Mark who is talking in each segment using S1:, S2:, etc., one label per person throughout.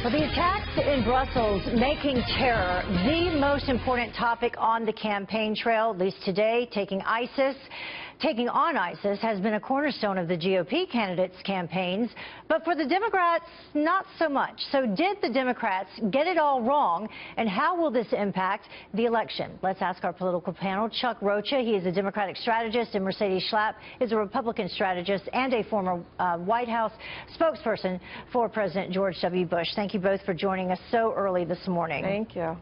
S1: Well, the attacks in Brussels making terror the most important topic on the campaign trail, at least today. Taking on ISIS has been a cornerstone of the GOP candidates' campaigns, but for the Democrats, not so much. So did the Democrats get it all wrong, and how will this impact the election? Let's ask our political panel. Chuck Rocha, he is a Democratic strategist, and Mercedes Schlapp is a Republican strategist and a former White House spokesperson for President George W. Bush. Thank you both for joining us so early this morning.
S2: Thank you.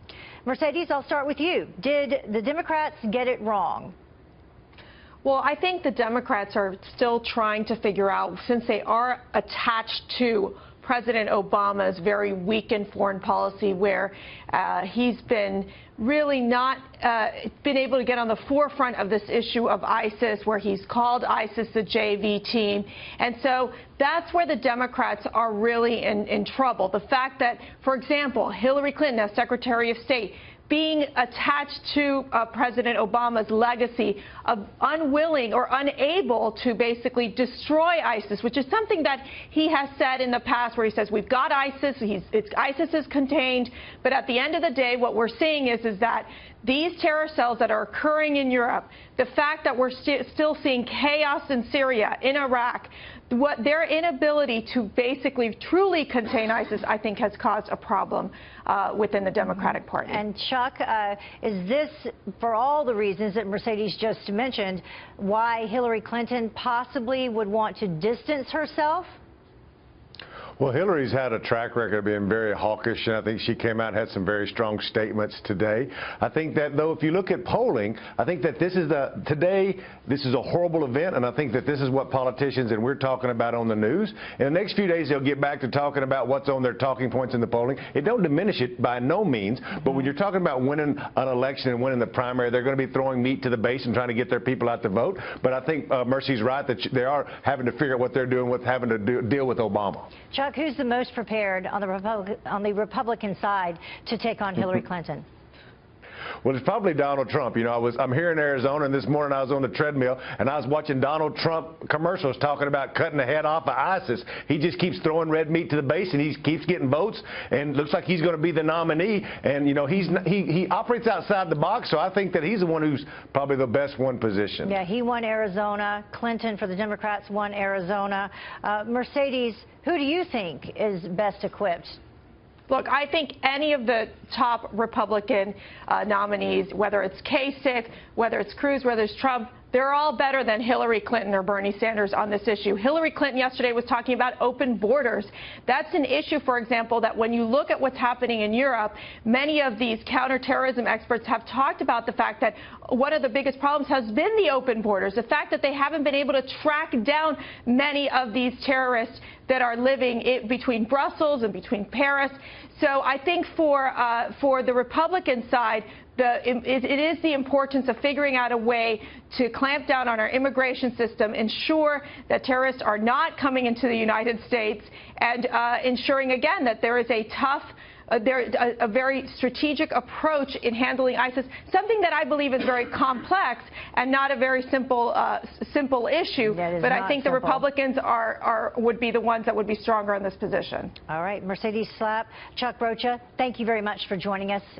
S1: Mercedes, I'll start with you. Did the Democrats get it wrong?
S2: Well, I think the Democrats are still trying to figure out, since they are attached to President Obama's very weakened foreign policy, where he's been really not been able to get on the forefront of this issue of ISIS, where he's called ISIS the JV team. And so that's where the Democrats are really in trouble. The fact that, for example, Hillary Clinton as Secretary of State, being attached to President Obama's legacy of unwilling or unable to basically destroy ISIS, which is something that he has said in the past, where he says we've got ISIS, ISIS is contained, but at the end of the day, what we're seeing is that these terror cells that are occurring in Europe, the fact that we're still seeing chaos in Syria, in Iraq, what their inability to basically truly contain ISIS, I think, has caused a problem within the Democratic Party.
S1: And Chuck, is this, for all the reasons that Mercedes just mentioned, why Hillary Clinton possibly would want to distance herself?
S3: Well, Hillary's had a track record of being very hawkish, and I think she came out and had some very strong statements today. I think that, though, if you look at polling, I think that this is a horrible event, and I think that this is what politicians and we're talking about on the news. In the next few days, they'll get back to talking about what's on their talking points in the polling. It don't diminish it by no means, but when you're talking about winning an election and winning the primary, they're going to be throwing meat to the base and trying to get their people out to vote. But I think Mercy's right that they are having to figure out what they're doing with having to deal with Obama.
S1: Chuck, who's the most prepared on the Republican side to take on Hillary Clinton?
S3: Well, it's probably Donald Trump. You know, I'm here in Arizona, and this morning I was on the treadmill, and I was watching Donald Trump commercials talking about cutting the head off of ISIS. He just keeps throwing red meat to the base, and he keeps getting votes, and looks like he's going to be the nominee. And, you know, he operates outside the box, so I think that he's the one who's probably the best one positioned.
S1: Yeah, he won Arizona. Clinton, for the Democrats, won Arizona. Mercedes, who do you think is best equipped?
S2: Look, I think any of the top Republican nominees, whether it's Kasich, whether it's Cruz, whether it's Trump, they're all better than Hillary Clinton or Bernie Sanders on this issue. Hillary Clinton yesterday was talking about open borders. That's an issue, for example, that when you look at what's happening in Europe, many of these counterterrorism experts have talked about the fact that one of the biggest problems has been the open borders, the fact that they haven't been able to track down many of these terrorists that are living between Brussels and between Paris. So I think for the Republican side, it is the importance of figuring out a way to clamp down on our immigration system, ensure that terrorists are not coming into the United States, and ensuring, again, that there is a very strategic approach in handling ISIS, something that I believe is very complex and not a very simple issue. But I think the Republicans would be the ones that would be stronger in this position.
S1: All right, Mercedes Schlapp, Chuck Rocha, thank you very much for joining us.